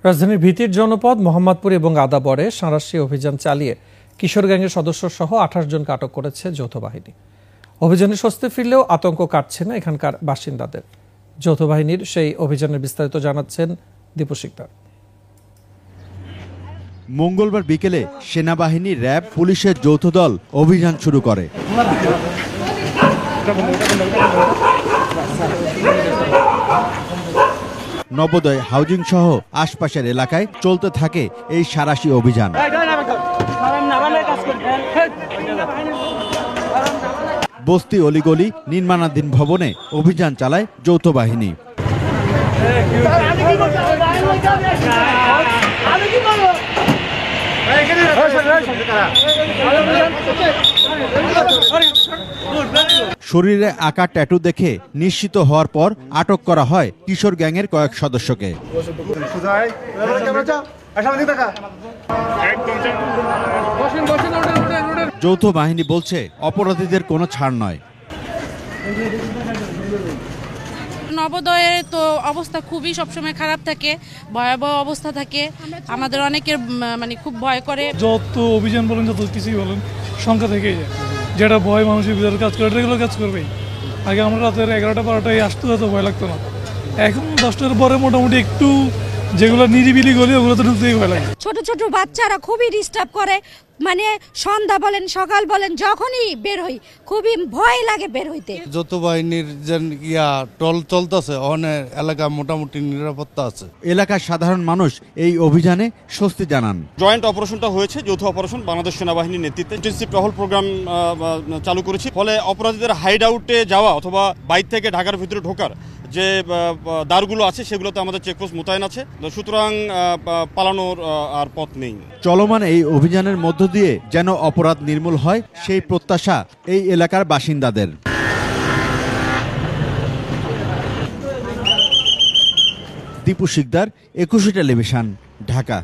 রাজধানীর ভীতির জনপদ মোহাম্মদপুর এবং আদাবরে সাঁড়াশি অভিযান চালিয়ে কিশোর গ্যাংয়ের সদস্য সহ ২৮ জনকে আটক করেছে যৌথ বাহিনী। অভিযানে স্বস্তি ফিরলেও আতঙ্ক কাটছে না এখানকার বাসিন্দাদের। যৌথ বাহিনীর সেই অভিযানের বিস্তারিত জানাচ্ছেন দীপু শিকদার। মঙ্গলবার বিকেলে সেনাবাহিনী, র্যাব, পুলিশের যৌথ দল অভিযান শুরু করে। নবোদয়, হাউজিং সহ আশপাশের এলাকায় চলতে থাকে এই সাঁড়াশি অভিযান। বস্তি, অলিগলি, নির্মাণাধীন ভবনে অভিযান চালায় যৌথ বাহিনী। শরীরে আঁকা ট্যাটু দেখে নিশ্চিত হওয়ার পর আটক করা হয় কিশোর গ্যাংয়ের কয়েক সদস্যকে। যৌথ বাহিনী বলছে অপরাধীদের কোনো ছাড় নয়। নবোদয়ে তো অবস্থা খুবই সবসময় খারাপ থাকে, ভয়াবহ অবস্থা থাকে, আমাদের অনেকের খুব ভয় করে। যত অভিযান বলেন, যত কিছুই বলেন, সংখ্যা থেকেই যায়। যেটা ভয় মানুষের ভিতরে কাজ করে, এগুলো কাজ করবেই। আগে আমরা রাতের 11টা-12টায় আসতে হতো, ভয় লাগতো না। এখন 10টার পরে মোটামুটি একটু যেগুলো নিরিবিলি গলি ওগুলো তো ঢুকতেই ভয় লাগে। ছোট ছোট বাচ্চারা খুবই ডিস্টার্ব করে, সন্ধ্যা বলেন সকাল বলেন যখনই বের হই খুবই ভয় লাগে বের হইতে। যৌথ বাহিনীর যে টল চলতেছে, অনেক এলাকা মোটামুটি নিরাপত্তা আছে। এলাকার সাধারণ মানুষ এই অভিযানে স্বস্তি জানান। জয়েন্ট অপারেশনটা হয়েছে, যৌথ অপারেশন, বাংলাদেশ সেনাবাহিনীর নেতৃত্বে ইন্টেনসিভ টহল প্রোগ্রাম চালু করেছি। ফলে অপরাধীদের হাইড আউটে যাওয়া অথবা বাইর থেকে ঢাকার ভিতরে ঢোকার যে দ্বারগুলো আছে সেগুলোতে আমাদের চেকপোস্ট মোতায়েন আছে, সুতরাং পালানোর আর পথ নেই। চলমান এই অভিযানের মধ্য দিয়ে যেন অপরাধ নির্মূল হয় সেই প্রত্যাশা এই এলাকার বাসিন্দাদের। দীপু শিকদার, ২১ টেলিভিশন, ঢাকা।